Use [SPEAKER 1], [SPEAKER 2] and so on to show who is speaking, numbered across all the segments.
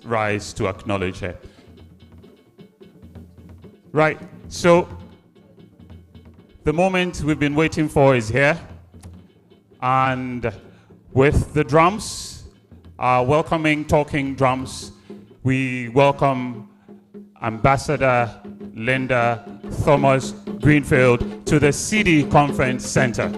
[SPEAKER 1] rise to acknowledge her. Right, so the moment we've been waiting for is here. And with the drums, welcoming talking drums, we welcome Ambassador Linda Thomas-Greenfield to the CD Conference Center.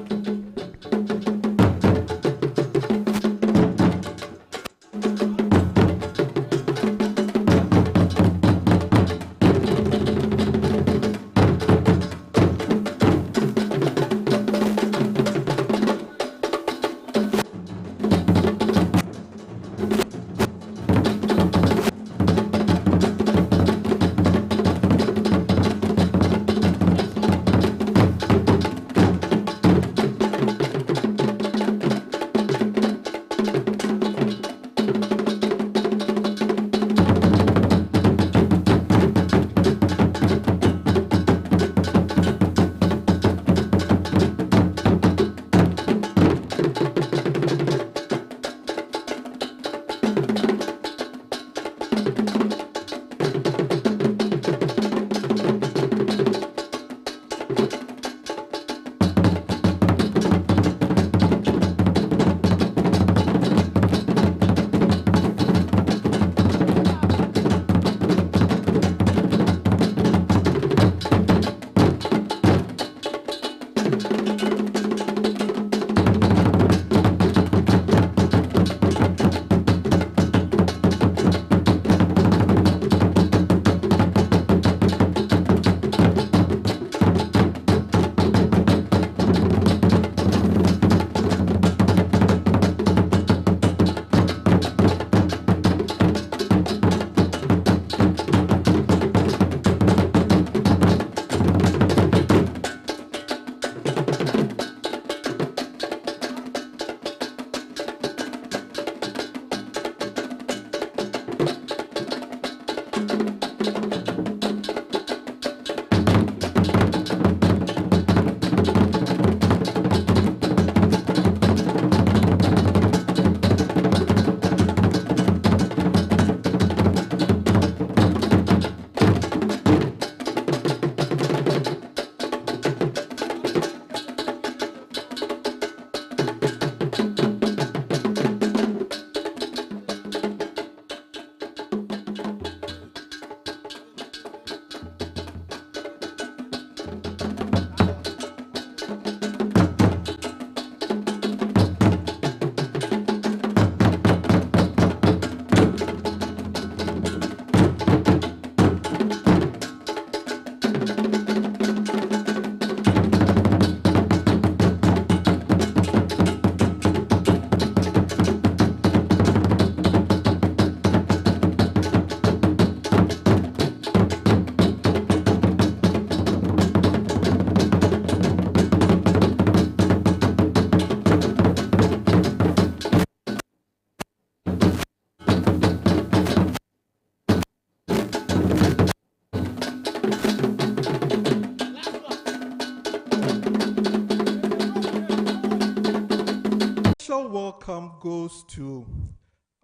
[SPEAKER 2] Welcome goes to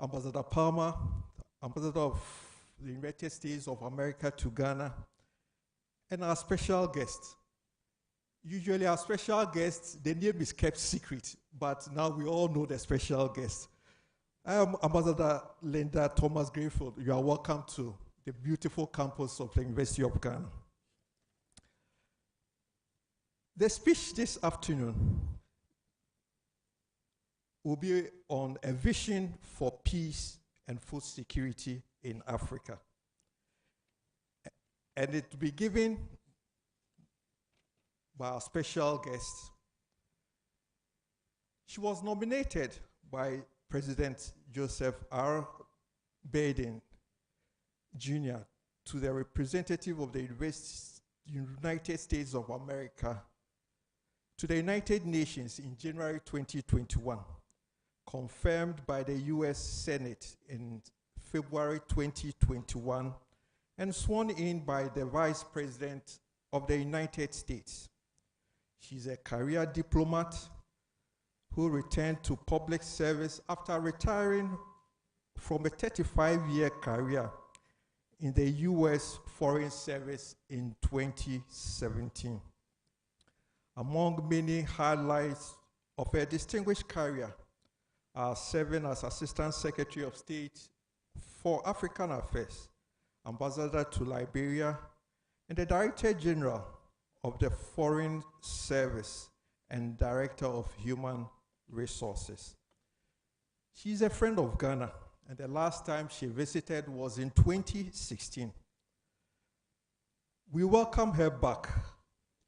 [SPEAKER 2] Ambassador Palmer, Ambassador of the United States of America to Ghana, and our special guest. Usually our special guests, the name is kept secret, but now we all know the special guest. I am Ambassador Linda Thomas-Greenfield. You are welcome to the beautiful campus of the University of Ghana. The speech this afternoon will be on a vision for peace and food security in Africa. And it will be given by our special guest. She was nominated by President Joseph R. Biden Jr. to the representative of the United States of America to the United Nations in January 2021. Confirmed by the US Senate in February 2021 and sworn in by the Vice President of the United States. She's a career diplomat who returned to public service after retiring from a 35-year career in the U.S. Foreign Service in 2017. Among many highlights of her distinguished career are serving as Assistant Secretary of State for African Affairs, Ambassador to Liberia, and the Director General of the Foreign Service and Director of Human Resources. She's a friend of Ghana, and the last time she visited was in 2016. We welcome her back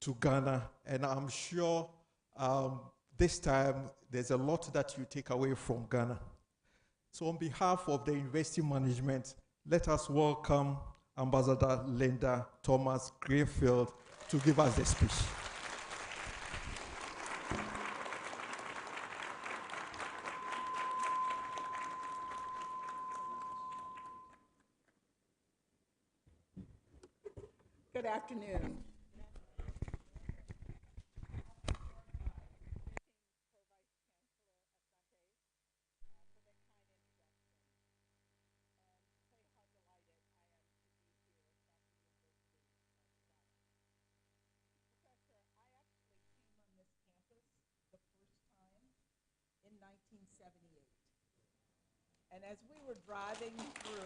[SPEAKER 2] to Ghana, and I'm sure this time there's a lot that you take away from Ghana. So on behalf of the University Management, let us welcome Ambassador Linda Thomas-Greenfield to give us the speech.
[SPEAKER 3] Good afternoon. In 1978. And as we were driving through,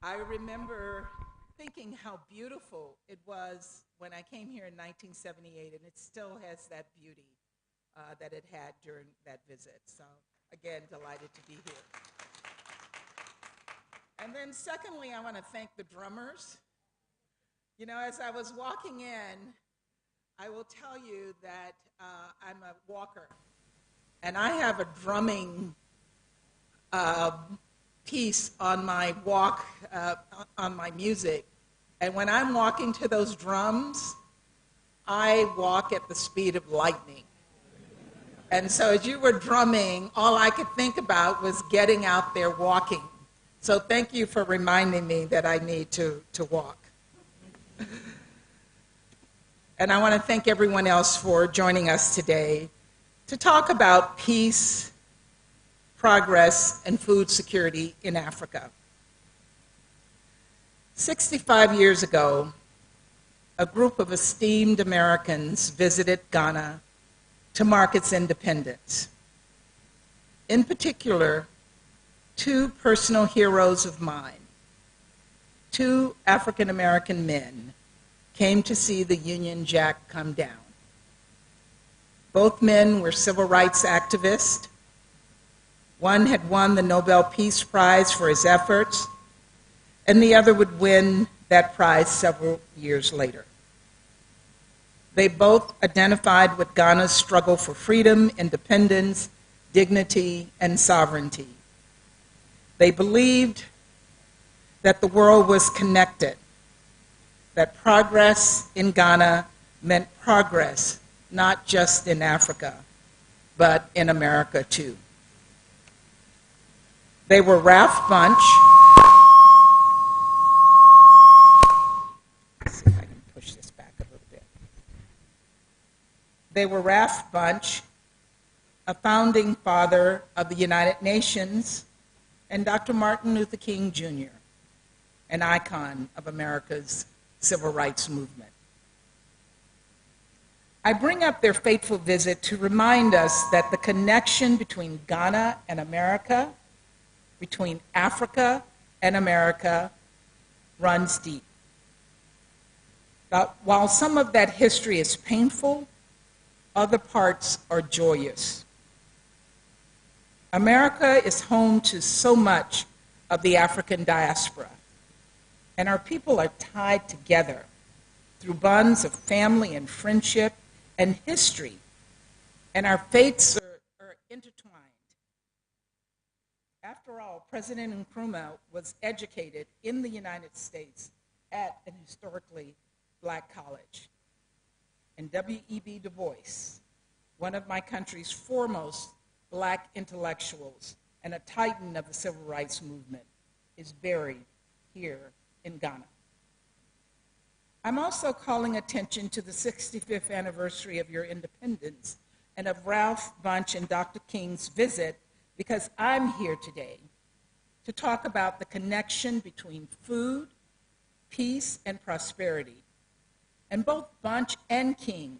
[SPEAKER 3] I remember thinking how beautiful it was when I came here in 1978, and it still has that beauty that it had during that visit. So again, delighted to be here. And then secondly, I want to thank the drummers. You know, as I was walking in, I will tell you that I'm a walker, and I have a drumming piece on my walk, on my music. And when I'm walking to those drums, I walk at the speed of lightning. And so as you were drumming, all I could think about was getting out there walking. So thank you for reminding me that I need to walk. And I want to thank everyone else for joining us today to talk about peace, progress, and food security in Africa. 65 years ago, a group of esteemed Americans visited Ghana to mark its independence. In particular, two personal heroes of mine, two African-American men, came to see the Union Jack come down. Both men were civil rights activists. One had won the Nobel Peace Prize for his efforts, and the other would win that prize several years later. They both identified with Ghana's struggle for freedom, independence, dignity, and sovereignty. They believed that the world was connected, that progress in Ghana meant progress not just in Africa, but in America too. They were Ralph Bunche. Let's see if I can push this back a little bit. They were Ralph Bunche, a founding father of the United Nations, and Dr. Martin Luther King Jr., an icon of America's civil rights movement. I bring up their fateful visit to remind us that the connection between Ghana and America, between Africa and America, runs deep. But while some of that history is painful, other parts are joyous. America is home to so much of the African diaspora, and our people are tied together through bonds of family and friendship and history, and our fates are intertwined. After all, President Nkrumah was educated in the United States at an historically black college. And W.E.B. Du Bois, one of my country's foremost black intellectuals and a titan of the civil rights movement, is buried here in Ghana. I'm also calling attention to the 65th anniversary of your independence and of Ralph Bunche and Dr. King's visit because I'm here today to talk about the connection between food, peace, and prosperity. And both Bunche and King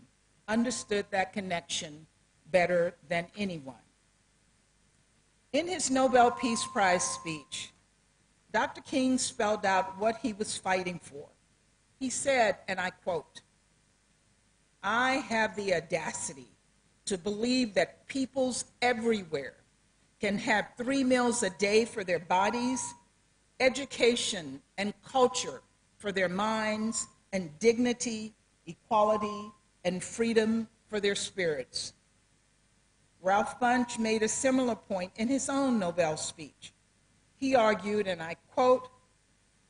[SPEAKER 3] understood that connection better than anyone. In his Nobel Peace Prize speech, Dr. King spelled out what he was fighting for. He said, and I quote, "I have the audacity to believe that peoples everywhere can have 3 meals a day for their bodies, education and culture for their minds, and dignity, equality, and freedom for their spirits." Ralph Bunche made a similar point in his own Nobel speech. He argued, and I quote,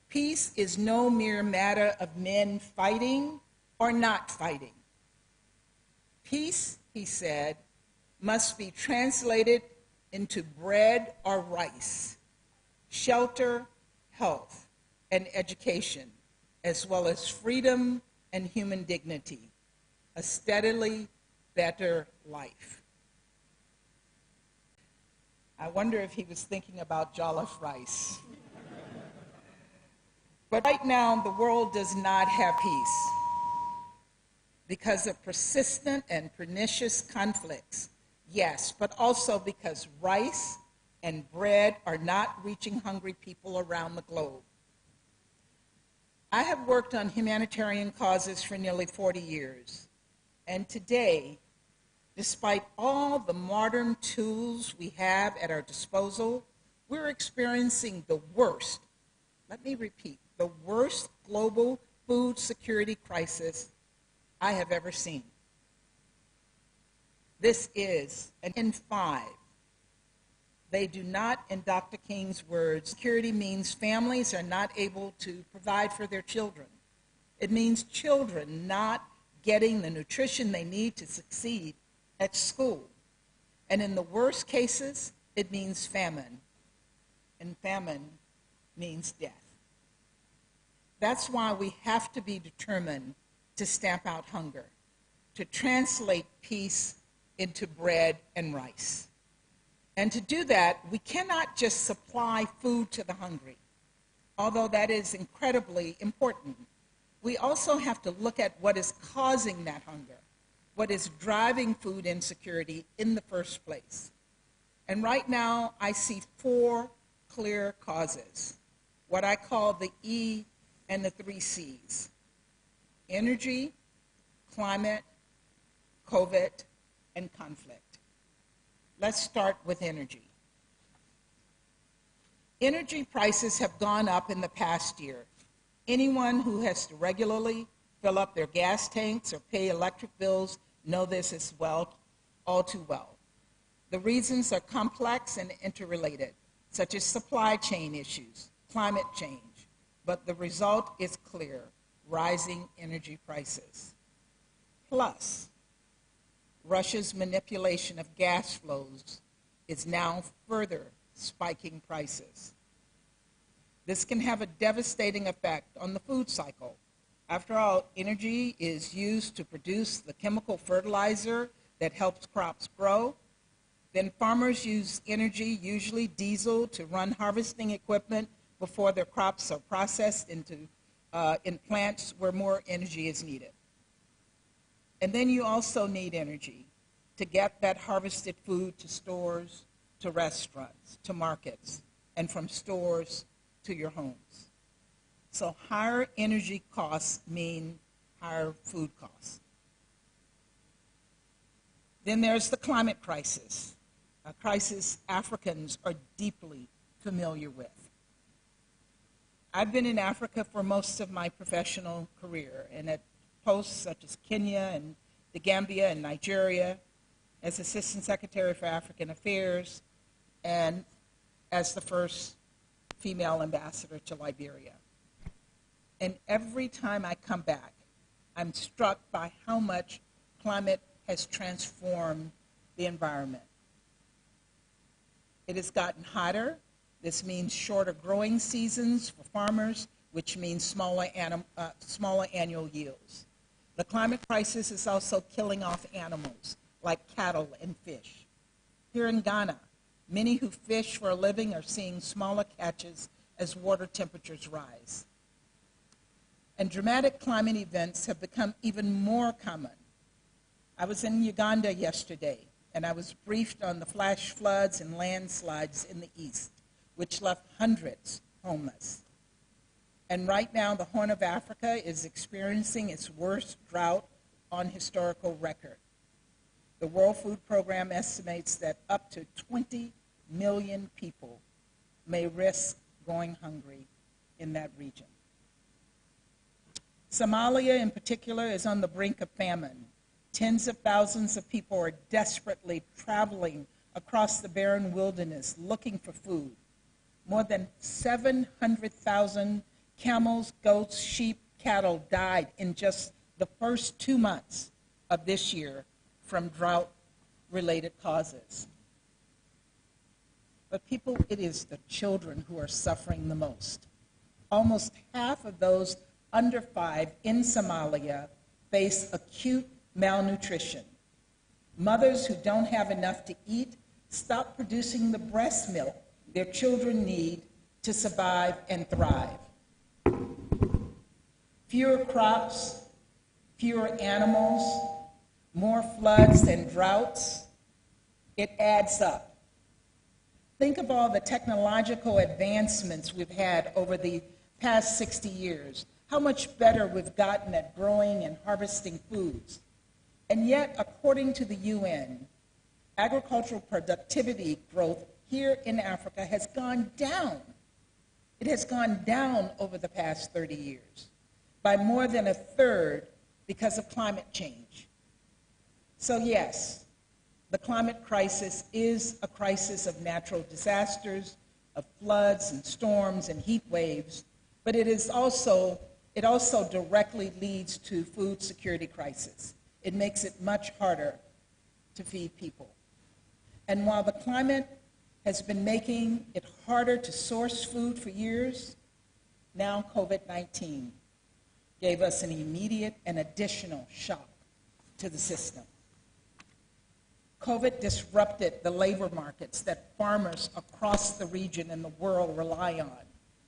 [SPEAKER 3] "Peace is no mere matter of men fighting or not fighting. Peace," he said, "must be translated into bread or rice, shelter, health, and education, as well as freedom and human dignity, a steadily better life." I wonder if he was thinking about jollof rice. But right now, the world does not have peace because of persistent and pernicious conflicts, yes, but also because rice and bread are not reaching hungry people around the globe. I have worked on humanitarian causes for nearly 40 years, and today, despite all the modern tools we have at our disposal, we're experiencing the worst, let me repeat, the worst global food security crisis I have ever seen. This is an in 5. They do not, in Dr. King's words, security means families are not able to provide for their children. It means children not getting the nutrition they need to succeed at school. And in the worst cases, it means famine. And famine means death. That's why we have to be determined to stamp out hunger, to translate peace into bread and rice. And to do that, we cannot just supply food to the hungry, although that is incredibly important. We also have to look at what is causing that hunger, what is driving food insecurity in the first place. And right now, I see 4 clear causes, what I call the E and the 3 C's: energy, climate, COVID, and conflict. Let's start with energy. Energy prices have gone up in the past year. Anyone who has to regularly fill up their gas tanks or pay electric bills know this as well, all too well. The reasons are complex and interrelated, such as supply chain issues, climate change, but the result is clear: rising energy prices. Plus, Russia's manipulation of gas flows is now further spiking prices. This can have a devastating effect on the food cycle. After all, energy is used to produce the chemical fertilizer that helps crops grow. Then farmers use energy, usually diesel, to run harvesting equipment before their crops are processed into in plants where more energy is needed. And then you also need energy to get that harvested food to stores, to restaurants, to markets, and from stores to your homes. So higher energy costs mean higher food costs. Then there's the climate crisis, a crisis Africans are deeply familiar with. I've been in Africa for most of my professional career, and at posts such as Kenya and the Gambia and Nigeria, as Assistant Secretary for African Affairs, and as the first female ambassador to Liberia. And every time I come back, I'm struck by how much climate has transformed the environment. It has gotten hotter. This means shorter growing seasons for farmers, which means smaller annual yields. The climate crisis is also killing off animals, like cattle and fish. Here in Ghana, many who fish for a living are seeing smaller catches as water temperatures rise. And dramatic climate events have become even more common. I was in Uganda yesterday, and I was briefed on the flash floods and landslides in the east, which left hundreds homeless. And right now, the Horn of Africa is experiencing its worst drought on historical record. The World Food Program estimates that up to 20 million people may risk going hungry in that region. Somalia, in particular, is on the brink of famine. Tens of thousands of people are desperately traveling across the barren wilderness looking for food. More than 700,000 camels, goats, sheep, cattle died in just the first 2 months of this year from drought-related causes. But people, it is the children who are suffering the most. Almost half of those under 5 in Somalia face acute malnutrition. Mothers who don't have enough to eat stop producing the breast milk their children need to survive and thrive. Fewer crops, fewer animals, more floods and droughts, it adds up. Think of all the technological advancements we've had over the past 60 years, how much better we've gotten at growing and harvesting foods. And yet, according to the UN, agricultural productivity growth here in Africa has gone down. It has gone down over the past 30 years by more than a third because of climate change. So yes, the climate crisis is a crisis of natural disasters, of floods and storms and heat waves, but it also directly leads to food security crisis. It makes it much harder to feed people. And while the climate has been making it harder to source food for years, now COVID-19 gave us an immediate and additional shock to the system. COVID disrupted the labor markets that farmers across the region and the world rely on.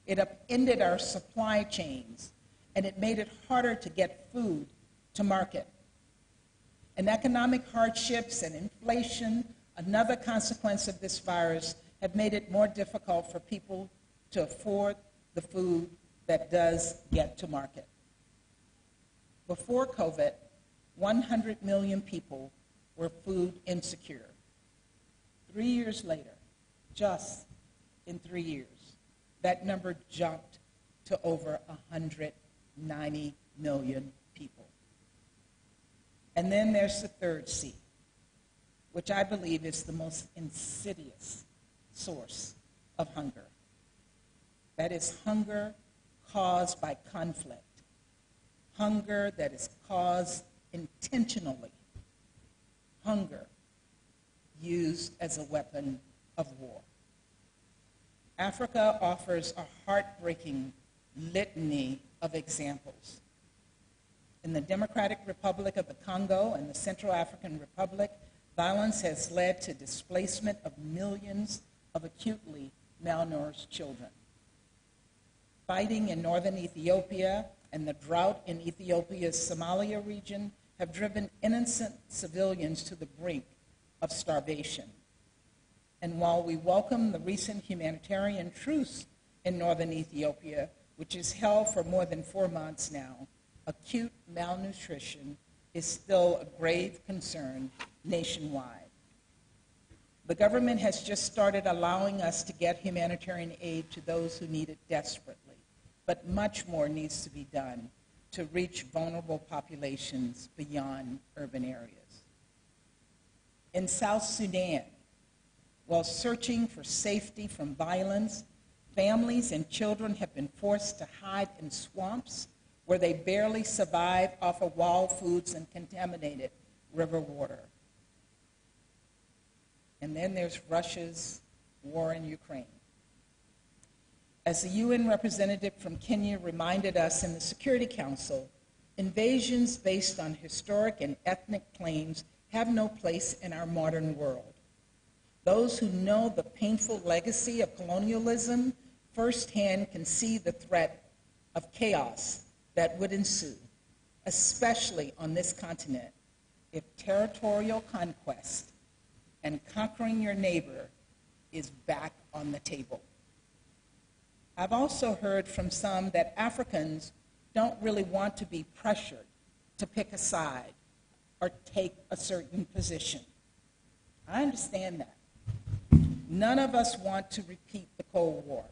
[SPEAKER 3] It upended our supply chains, and it made it harder to get food to market. And economic hardships and inflation, another consequence of this virus, have made it more difficult for people to afford the food that does get to market. Before COVID, 100 million people were food insecure. 3 years later, just in 3 years, that number jumped to over 190 million people. And then there's the third C, which I believe is the most insidious source of hunger. That is hunger caused by conflict. Hunger that is caused intentionally. Hunger used as a weapon of war. Africa offers a heartbreaking litany of examples. In the Democratic Republic of the Congo and the Central African Republic, violence has led to displacement of millions of acutely malnourished children. Fighting in northern Ethiopia and the drought in Ethiopia's Somalia region have driven innocent civilians to the brink of starvation. And while we welcome the recent humanitarian truce in northern Ethiopia, which is held for more than 4 months now, acute malnutrition is still a grave concern nationwide. The government has just started allowing us to get humanitarian aid to those who need it desperately, but much more needs to be done to reach vulnerable populations beyond urban areas. In South Sudan, while searching for safety from violence, families and children have been forced to hide in swamps where they barely survive off of wild foods and contaminated river water. And then there's Russia's war in Ukraine. As the UN representative from Kenya reminded us in the Security Council, invasions based on historic and ethnic claims have no place in our modern world. Those who know the painful legacy of colonialism firsthand can see the threat of chaos that would ensue, especially on this continent, if territorial conquest and conquering your neighbor is back on the table. I've also heard from some that Africans don't really want to be pressured to pick a side or take a certain position. I understand that. None of us want to repeat the Cold War.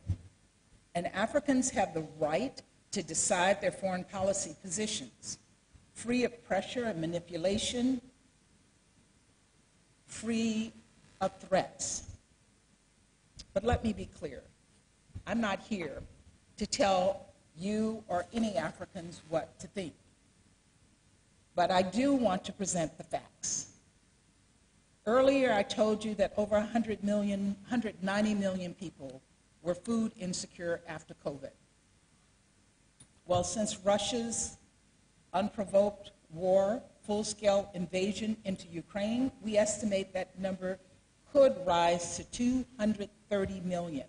[SPEAKER 3] And Africans have the right to decide their foreign policy positions, free of pressure and manipulation, free of threats. But let me be clear. I'm not here to tell you or any Africans what to think. But I do want to present the facts. Earlier, I told you that over 190 million people were food insecure after COVID. Well, since Russia's unprovoked war, full-scale invasion into Ukraine, we estimate that number could rise to 230 million.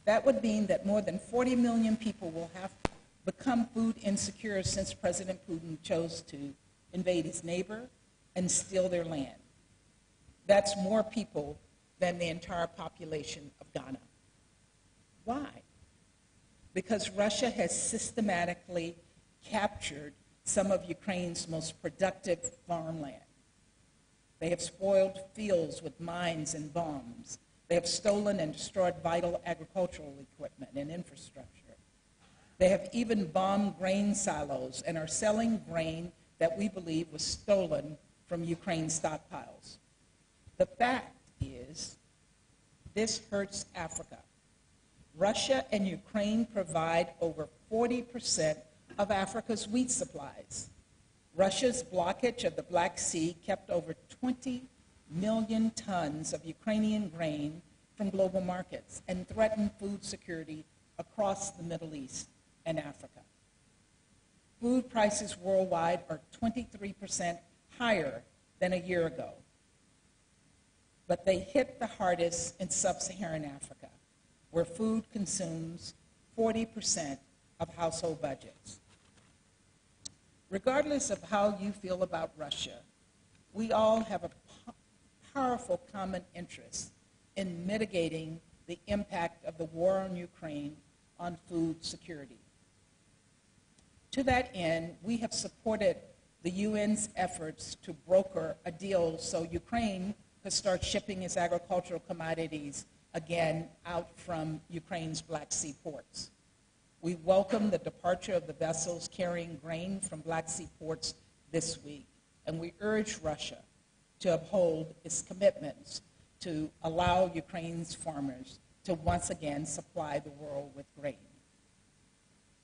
[SPEAKER 3] That would mean that more than 40 million people will have become food insecure since President Putin chose to invade his neighbor and steal their land. That's more people than the entire population of Ghana. Why? Because Russia has systematically captured some of Ukraine's most productive farmland. They have spoiled fields with mines and bombs. They have stolen and destroyed vital agricultural equipment and infrastructure. They have even bombed grain silos and are selling grain that we believe was stolen from Ukraine's stockpiles. The fact is, this hurts Africa. Russia and Ukraine provide over 40% of Africa's wheat supplies. Russia's blockage of the Black Sea kept over 20 million tons of Ukrainian grain from global markets and threatened food security across the Middle East and Africa. Food prices worldwide are 23% higher than a year ago, but they hit the hardest in sub-Saharan Africa, where food consumes 40% of household budgets. Regardless of how you feel about Russia, we all have a powerful common interest in mitigating the impact of the war on Ukraine on food security. To that end, we have supported the UN's efforts to broker a deal so Ukraine could start shipping its agricultural commodities again out from Ukraine's Black Sea ports. We welcome the departure of the vessels carrying grain from Black Sea ports this week, and we urge Russia to uphold its commitments to allow Ukraine's farmers to once again supply the world with grain.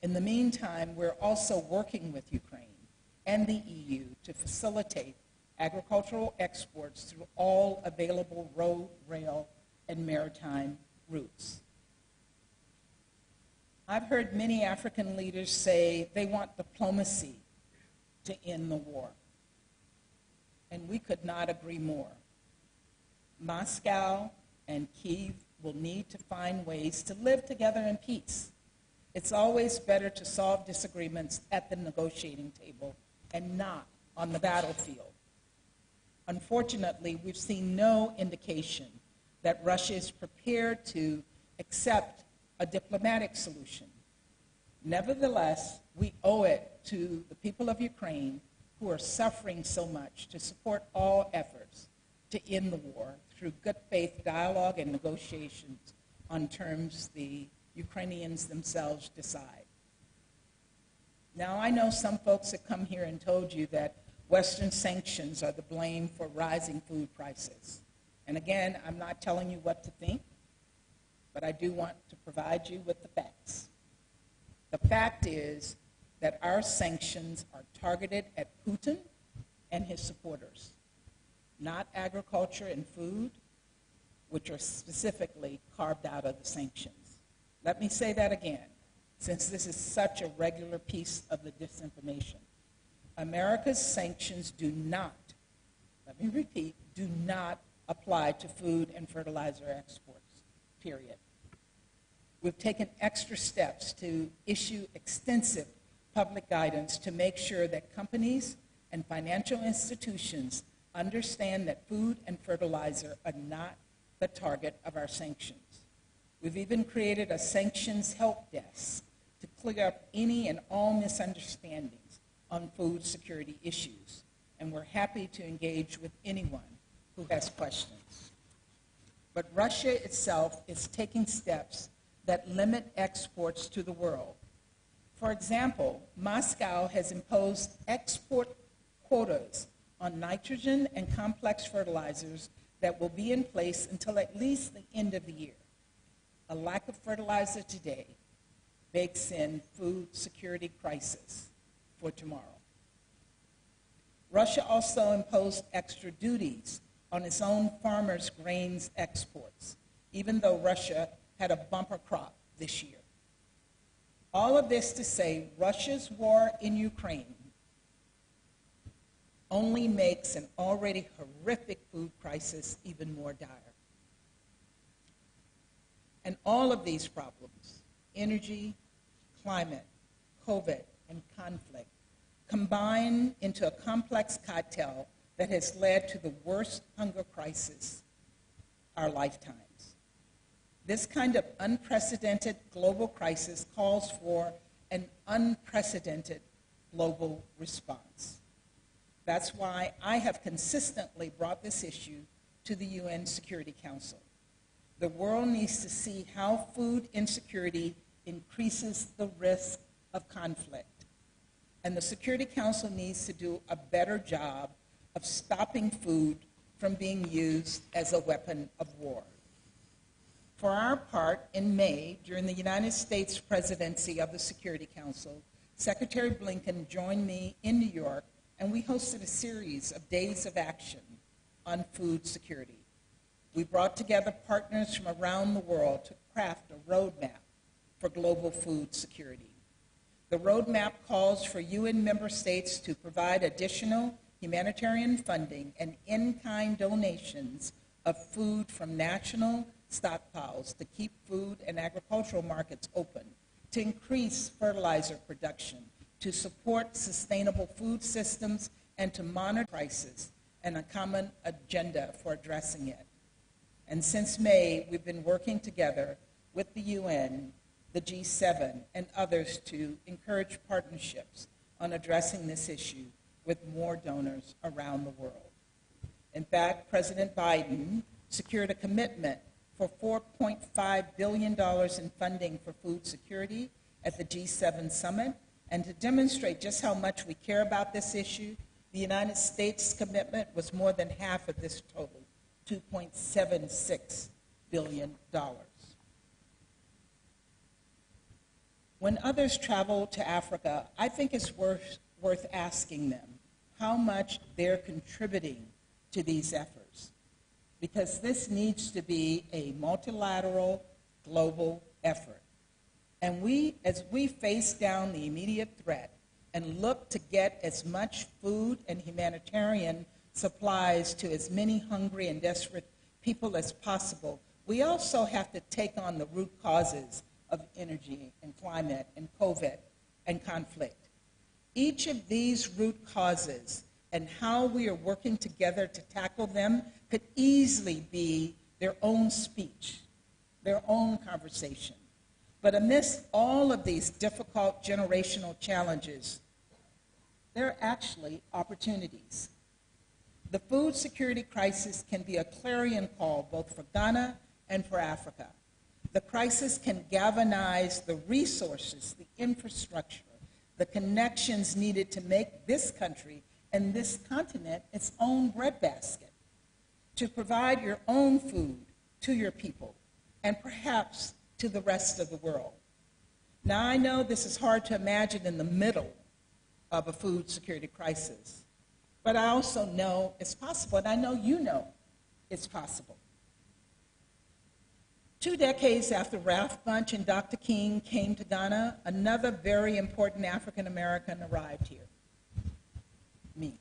[SPEAKER 3] In the meantime, we're also working with Ukraine and the EU to facilitate agricultural exports through all available road, rail, and maritime routes. I've heard many African leaders say they want diplomacy to end the war, and we could not agree more. Moscow and Kyiv will need to find ways to live together in peace. It's always better to solve disagreements at the negotiating table and not on the battlefield. Unfortunately, we've seen no indication that Russia is prepared to accept a diplomatic solution. Nevertheless, we owe it to the people of Ukraine who are suffering so much to support all efforts to end the war through good faith dialogue and negotiations on terms the Ukrainians themselves decide. Now, I know some folks have come here and told you that Western sanctions are the blame for rising food prices. And again, I'm not telling you what to think, but I do want to provide you with the facts. The fact is that our sanctions are targeted at Putin and his supporters, not agriculture and food, which are specifically carved out of the sanctions. Let me say that again, since this is such a regular piece of the disinformation. America's sanctions do not let me repeat, do not apply to food and fertilizer exports, period. We've taken extra steps to issue extensive public guidance to make sure that companies and financial institutions understand that food and fertilizer are not the target of our sanctions. We've even created a sanctions help desk to clear up any and all misunderstandings on food security issues, and we're happy to engage with anyone who has questions. But Russia itself is taking steps that limit exports to the world. For example, Moscow has imposed export quotas on nitrogen and complex fertilizers that will be in place until at least the end of the year. A lack of fertilizer today bakes in food security crisis for tomorrow. Russia also imposed extra duties on its own farmers' grains exports, even though Russia had a bumper crop this year. All of this to say Russia's war in Ukraine only makes an already horrific food crisis even more dire. And all of these problems, energy, climate, COVID, and conflict, combine into a complex cocktail that has led to the worst hunger crisis our lifetimes. This kind of unprecedented global crisis calls for an unprecedented global response. That's why I have consistently brought this issue to the UN Security Council. The world needs to see how food insecurity increases the risk of conflict. And the Security Council needs to do a better job of stopping food from being used as a weapon of war. For our part, in May, during the United States presidency of the Security Council, Secretary Blinken joined me in New York, and we hosted a series of days of action on food security. We brought together partners from around the world to craft a roadmap for global food security. The roadmap calls for UN member states to provide additional humanitarian funding and in-kind donations of food from national stockpiles to keep food and agricultural markets open, to increase fertilizer production, to support sustainable food systems, and to monitor crisis and a common agenda for addressing it. And since May, we've been working together with the UN, the G7, and others to encourage partnerships on addressing this issue with more donors around the world. In fact, President Biden secured a commitment for $4.5 billion in funding for food security at the G7 summit. And to demonstrate just how much we care about this issue, the United States' commitment was more than half of this total, $2.76 billion. When others travel to Africa, I think it's worth asking them how much they're contributing to these efforts, because this needs to be a multilateral, global effort. And as we face down the immediate threat and look to get as much food and humanitarian supplies to as many hungry and desperate people as possible, we also have to take on the root causes of energy and climate and COVID and conflict. Each of these root causes and how we are working together to tackle them could easily be their own speech, their own conversation. But amidst all of these difficult generational challenges, there are actually opportunities. The food security crisis can be a clarion call both for Ghana and for Africa. The crisis can galvanize the resources, the infrastructure, the connections needed to make this country and this continent its own breadbasket, to provide your own food to your people and perhaps to the rest of the world. Now, I know this is hard to imagine in the middle of a food security crisis, but I also know it's possible, and I know you know it's possible. 2 decades after Ralph Bunche and Dr. King came to Ghana, another very important African American arrived here, me.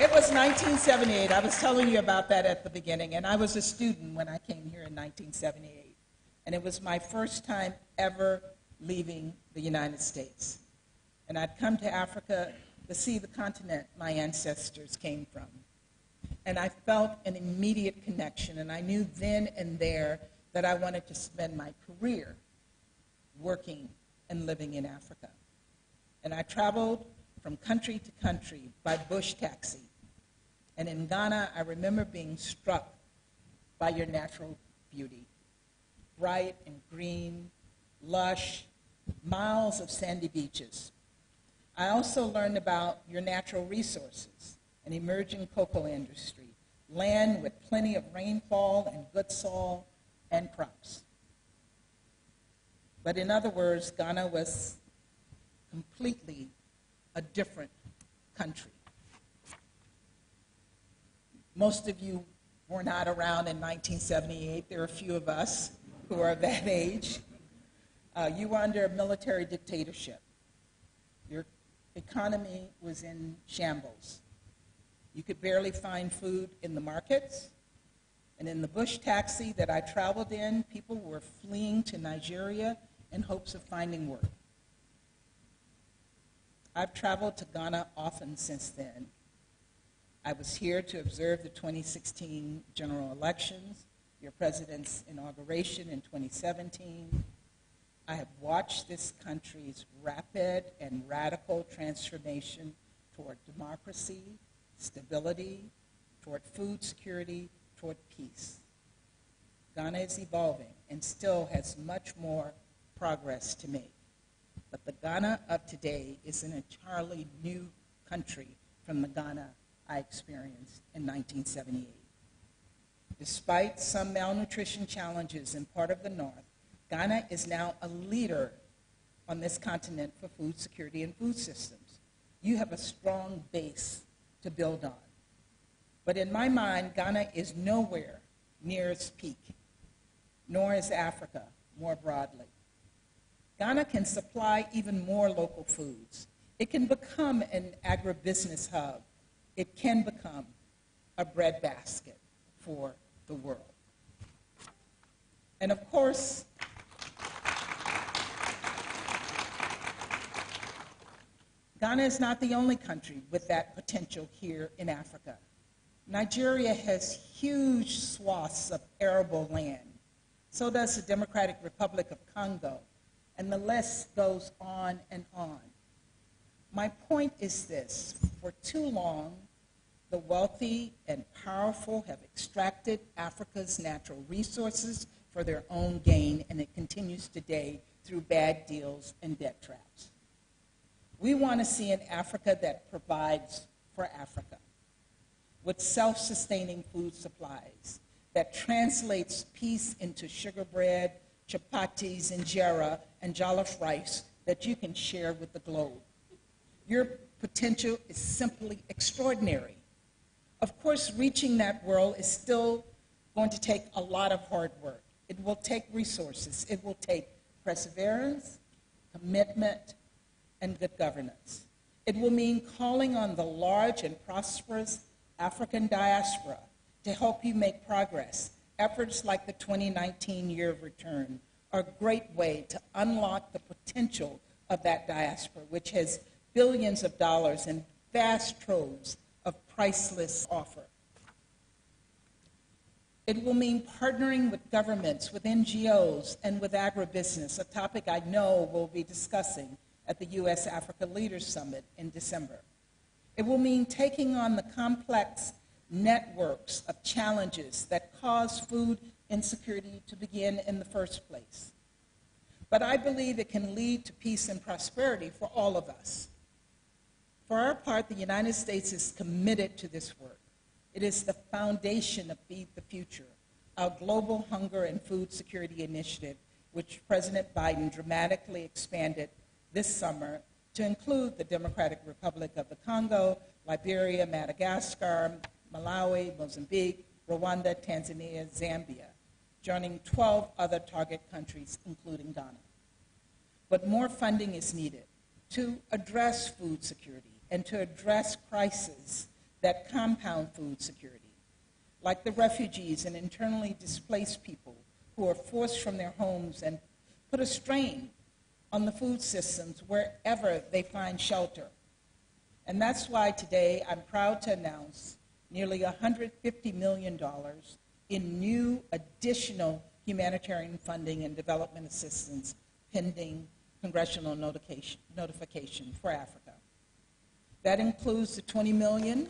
[SPEAKER 3] It was 1978. I was telling you about that at the beginning, and I was a student when I came here in 1978. And it was my first time ever leaving the United States. And I'd come to Africa to see the continent my ancestors came from. And I felt an immediate connection, and I knew then and there that I wanted to spend my career working and living in Africa. And I traveled from country to country by bush taxi. And in Ghana, I remember being struck by your natural beauty. Bright and green, lush, miles of sandy beaches. I also learned about your natural resources, an emerging cocoa industry, land with plenty of rainfall and good soil and crops. But in other words, Ghana was completely a different country. Most of you were not around in 1978. There are a few of us who are of that age. You were under a military dictatorship. Your economy was in shambles. You could barely find food in the markets. And in the bush taxi that I traveled in, people were fleeing to Nigeria in hopes of finding work. I've traveled to Ghana often since then. I was here to observe the 2016 general elections, your president's inauguration in 2017. I have watched this country's rapid and radical transformation toward democracy, stability, toward food security, toward peace. Ghana is evolving and still has much more progress to make. But the Ghana of today is an entirely new country from the Ghana I experienced in 1978. Despite some malnutrition challenges in part of the North, Ghana is now a leader on this continent for food security and food systems. You have a strong base to build on. But in my mind, Ghana is nowhere near its peak, nor is Africa more broadly. Ghana can supply even more local foods. It can become an agribusiness hub. It can become a breadbasket for the world. And of course, Ghana is not the only country with that potential here in Africa. Nigeria has huge swaths of arable land. So does the Democratic Republic of Congo. And the list goes on and on. My point is this: for too long, the wealthy and powerful have extracted Africa's natural resources for their own gain, and it continues today through bad deals and debt traps. We want to see an Africa that provides for Africa, with self-sustaining food supplies, that translates peace into sugar bread, chapatis, injera, and jollof rice that you can share with the globe. Your potential is simply extraordinary. Of course, reaching that world is still going to take a lot of hard work. It will take resources. It will take perseverance, commitment, and good governance. It will mean calling on the large and prosperous African diaspora to help you make progress. Efforts like the 2019 Year of Return are a great way to unlock the potential of that diaspora, which has billions of dollars and vast troves of priceless offer. It will mean partnering with governments, with NGOs, and with agribusiness, a topic I know we'll be discussing at the U.S.-Africa Leaders Summit in December. It will mean taking on the complex networks of challenges that cause food insecurity to begin in the first place. But I believe it can lead to peace and prosperity for all of us. For our part, the United States is committed to this work. It is the foundation of Feed the Future, our global hunger and food security initiative, which President Biden dramatically expanded this summer to include the Democratic Republic of the Congo, Liberia, Madagascar, Malawi, Mozambique, Rwanda, Tanzania, Zambia, joining 12 other target countries, including Ghana. But more funding is needed to address food security and to address crises that compound food security, like the refugees and internally displaced people who are forced from their homes and put a strain on the food systems wherever they find shelter. And that's why today I'm proud to announce nearly $150 million in new additional humanitarian funding and development assistance pending congressional notification for Africa. That includes the $20 million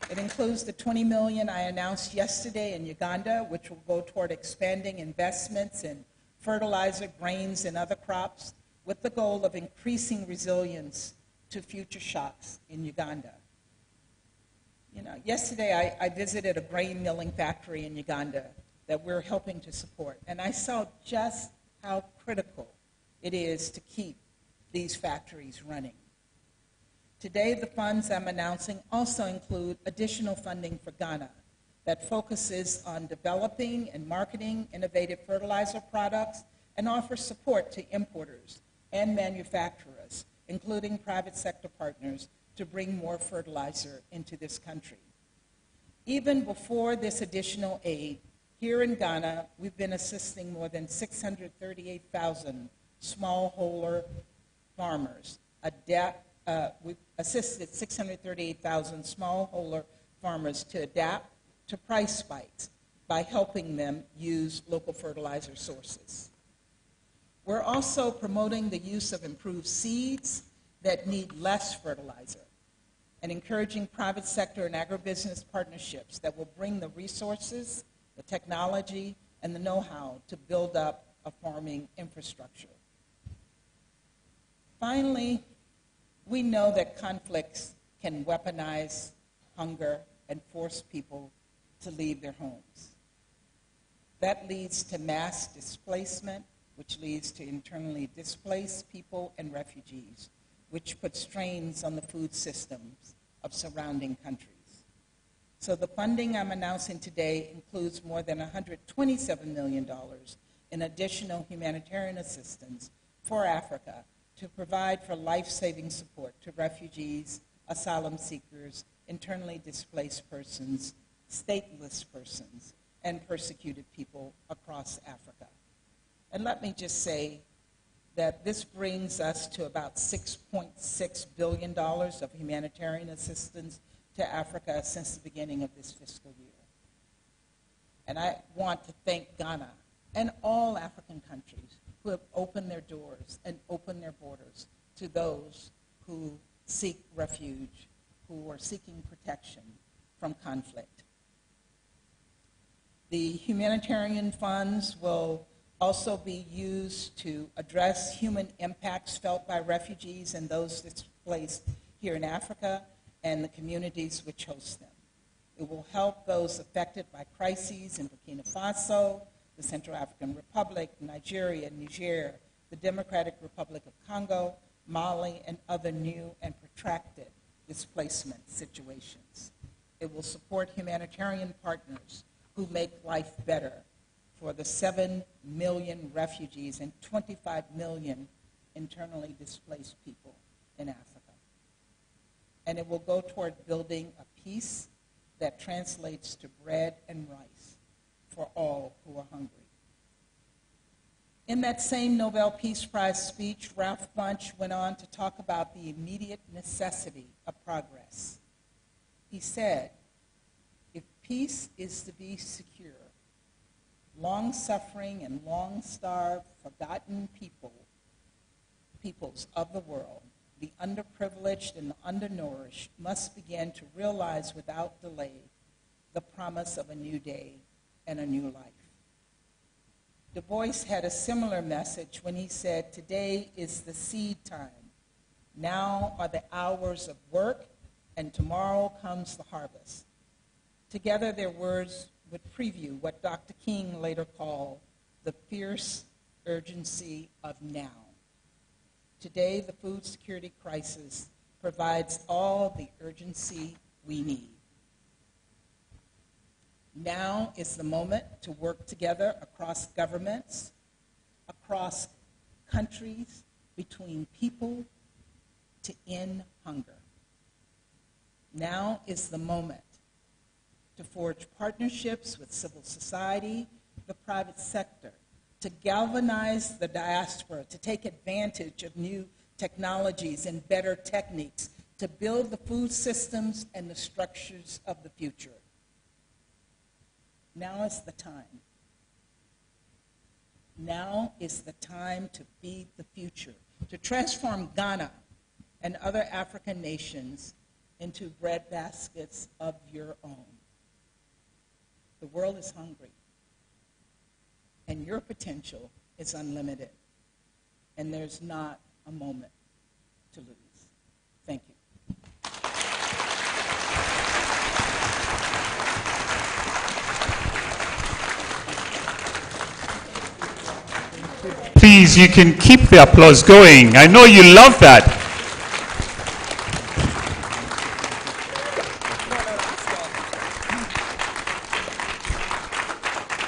[SPEAKER 3] It includes the $20 million I announced yesterday in Uganda, which will go toward expanding investments in fertilizer, grains, and other crops, with the goal of increasing resilience to future shocks in Uganda. You know, yesterday I visited a grain milling factory in Uganda that we're helping to support, and I saw just how critical it is to keep these factories running. Today, the funds I'm announcing also include additional funding for Ghana that focuses on developing and marketing innovative fertilizer products and offers support to importers and manufacturers, including private sector partners, to bring more fertilizer into this country. Even before this additional aid, here in Ghana, we've been assisting more than 638,000 smallholder farmers. We've assisted 638,000 smallholder farmers to adapt to price spikes by helping them use local fertilizer sources. We're also promoting the use of improved seeds that need less fertilizer and encouraging private sector and agribusiness partnerships that will bring the resources, the technology, and the know-how to build up a farming infrastructure. Finally, we know that conflicts can weaponize hunger and force people to leave their homes. That leads to mass displacement, which leads to internally displaced people and refugees, which puts strains on the food systems of surrounding countries. So the funding I'm announcing today includes more than $127 million in additional humanitarian assistance for Africa to provide for life-saving support to refugees, asylum seekers, internally displaced persons, stateless persons, and persecuted people across Africa. And let me just say that this brings us to about $6.6 billion of humanitarian assistance to Africa since the beginning of this fiscal year. And I want to thank Ghana and all African countries who have opened their doors and opened their borders to those who seek refuge, who are seeking protection from conflict. The humanitarian funds will also be used to address human impacts felt by refugees and those displaced here in Africa and the communities which host them. It will help those affected by crises in Burkina Faso, the Central African Republic, Nigeria, Niger, the Democratic Republic of Congo, Mali, and other new and protracted displacement situations. It will support humanitarian partners who make life better for the 7 million refugees and 25 million internally displaced people in Africa. And it will go toward building a peace that translates to bread and rice for all who are hungry. In that same Nobel Peace Prize speech, Ralph Bunche went on to talk about the immediate necessity of progress. He said, if peace is to be secure, long-suffering and long-starved, forgotten peoples of the world, the underprivileged and the undernourished, must begin to realize without delay the promise of a new day and a new life. Du Bois had a similar message when he said, today is the seed time. Now are the hours of work, and tomorrow comes the harvest. Together, their words would preview what Dr. King later called the fierce urgency of now. Today, the food security crisis provides all the urgency we need. Now is the moment to work together across governments, across countries, between people to end hunger. Now is the moment to forge partnerships with civil society, the private sector, to galvanize the diaspora, to take advantage of new technologies and better techniques, to build the food systems and the structures of the future. Now is the time. Now is the time to feed the future, to transform Ghana and other African nations into bread baskets of your own. The world is hungry, and your potential is unlimited, and there's not a moment to lose. Thank you.
[SPEAKER 1] Please, you can keep the applause going. I know you love that.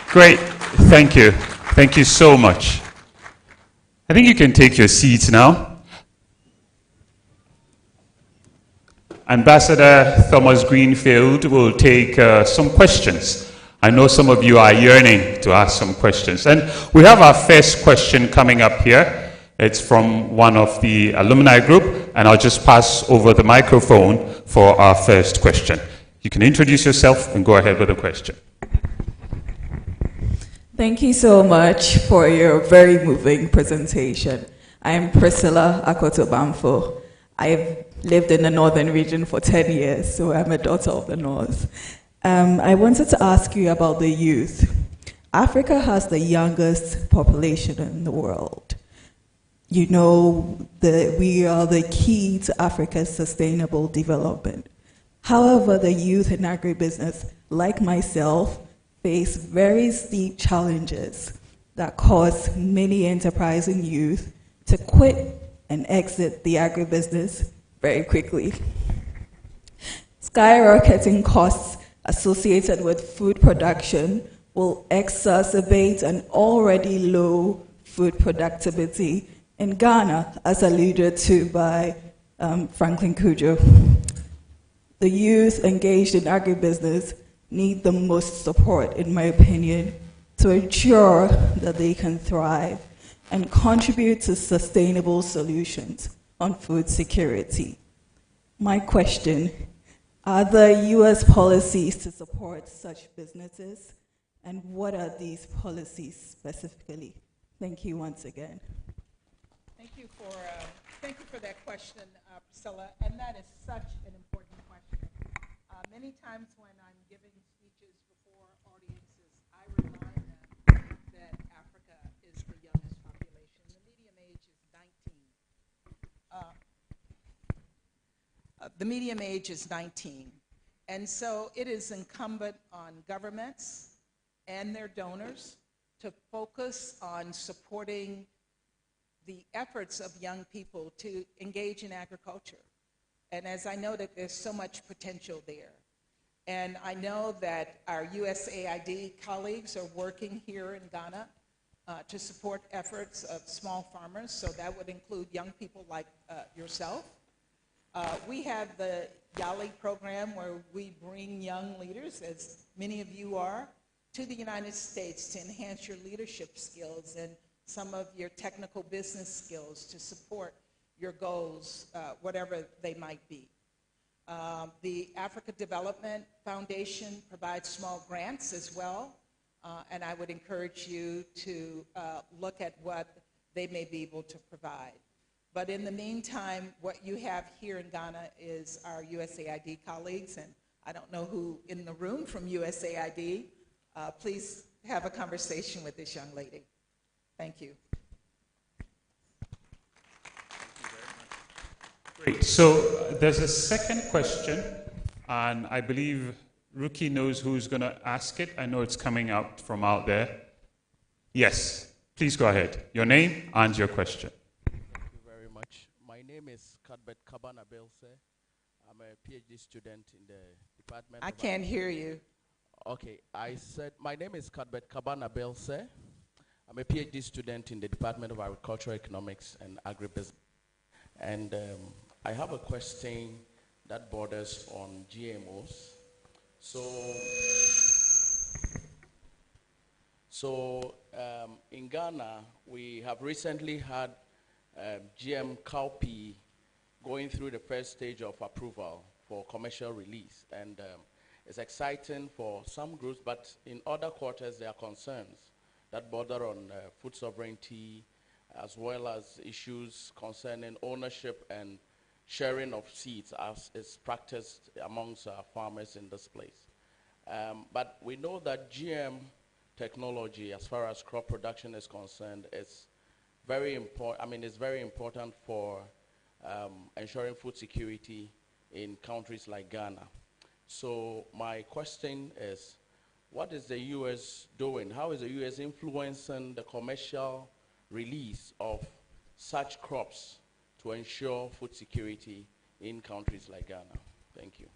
[SPEAKER 1] Great. Thank you. Thank you so much. I think you can take your seats now. Ambassador Thomas-Greenfield will take some questions. I know some of you are yearning to ask some questions. And we have our first question coming up here. It's from one of the alumni group, and I'll just pass over the microphone for our first question. You can introduce yourself and go ahead with the question.
[SPEAKER 4] Thank you so much for your very moving presentation. I'm Priscilla Akoto-Bamfo. I've lived in the northern region for 10 years, so I'm a daughter of the north. I wanted to ask you about the youth. Africa has the youngest population in the world. You know that we are the key to Africa's sustainable development. However, the youth in agribusiness, like myself, face very steep challenges that cause many enterprising youth to quit and exit the agribusiness very quickly. Skyrocketing costs associated with food production will exacerbate an already low food productivity in Ghana, as alluded to by Franklin Kujo. The youth engaged in agribusiness need the most support, in my opinion, to ensure that they can thrive and contribute to sustainable solutions on food security. My question: are there U.S. policies to support such businesses, and what are these policies specifically? Thank you once again.
[SPEAKER 3] Thank you for that question, Priscilla, and that is such an important question. Many times when I'm giving speeches before audiences, I remind them that Africa is the youngest population. The median age is 19. The median age is 19. And so it is incumbent on governments and their donors to focus on supporting the efforts of young people to engage in agriculture. And as I noted, there's so much potential there. And I know that our USAID colleagues are working here in Ghana to support efforts of small farmers, so that would include young people like yourself. We have the YALI program where we bring young leaders, as many of you are, to the United States to enhance your leadership skills and some of your technical business skills to support your goals, whatever they might be. The Africa Development Foundation provides small grants as well, and I would encourage you to look at what they may be able to provide. But in the meantime, what you have here in Ghana is our USAID colleagues, and I don't know who in the room from USAID. Please have a conversation with this young lady. Thank you.
[SPEAKER 1] Great. So there's a second question, and I believe Ruki knows who's going to ask it. I know it's coming out from out there. Yes, please go ahead. Your name and your question.
[SPEAKER 5] Thank you very much. My name is Kadbet Kabana Belse. I'm a PhD student in the department.
[SPEAKER 3] I can't hear you.
[SPEAKER 5] Okay, I said my name is Kadbet Kabana Belse. I'm a PhD student in the Department of Agricultural Economics and Agribusiness. And I have a question that borders on GMOs. So in Ghana, we have recently had GM cowpea going through the first stage of approval for commercial release. And it's exciting for some groups, but in other quarters, there are concerns that border on food sovereignty, as well as issues concerning ownership and sharing of seeds as is practiced amongst farmers in this place. But we know that GM technology, as far as crop production is concerned, is very important. I mean, it's very important for ensuring food security in countries like Ghana. So my question is, what is the U.S. doing? How is the U.S. influencing the commercial release of such crops to ensure food security in countries like Ghana? Thank you.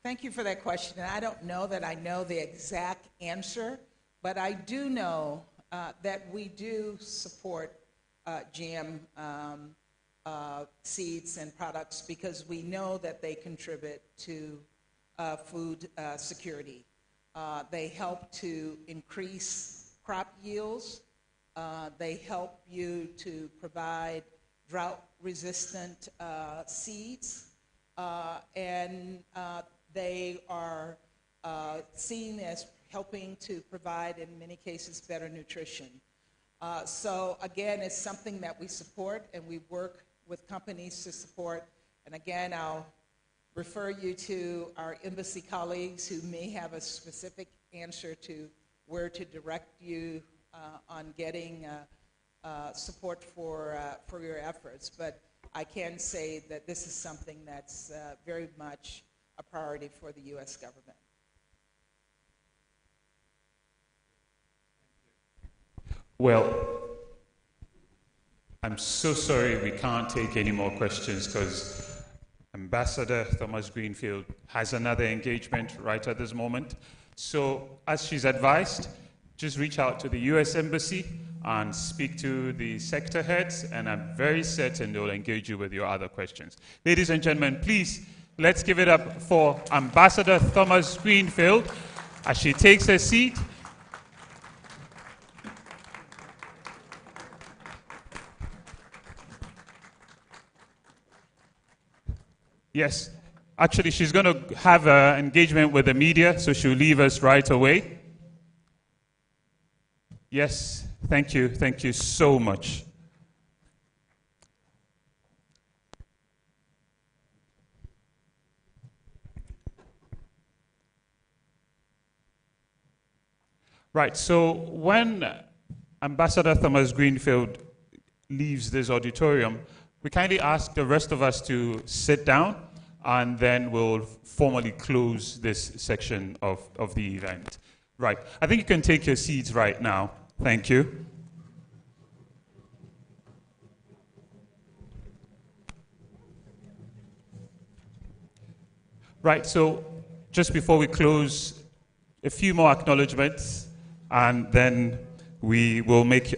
[SPEAKER 3] Thank you for that question. And I don't know that I know the exact answer, but I do know that we do support GM seeds and products because we know that they contribute to food security. They help to increase crop yields. They help you to provide drought-resistant seeds, and they are seen as helping to provide, in many cases, better nutrition. So again, it's something that we support, and we work with companies to support. And again, I'll refer you to our embassy colleagues who may have a specific answer to where to direct you on getting support for your efforts. But I can say that this is something that's very much a priority for the U.S. government.
[SPEAKER 1] Well, I'm so sorry we can't take any more questions because Ambassador Thomas-Greenfield has another engagement right at this moment. So as she's advised, just reach out to the U.S. Embassy and speak to the sector heads, and I'm very certain they'll engage you with your other questions. Ladies and gentlemen, please, let's give it up for Ambassador Thomas-Greenfield as she takes her seat. Yes, actually, she's going to have an engagement with the media, so she'll leave us right away. Yes, thank you so much. Right, so when Ambassador Thomas-Greenfield leaves this auditorium, we kindly ask the rest of us to sit down, and then we'll formally close this section of the event. Right, I think you can take your seats right now. Thank you. Right, so just before we close, a few more acknowledgements, and then we will make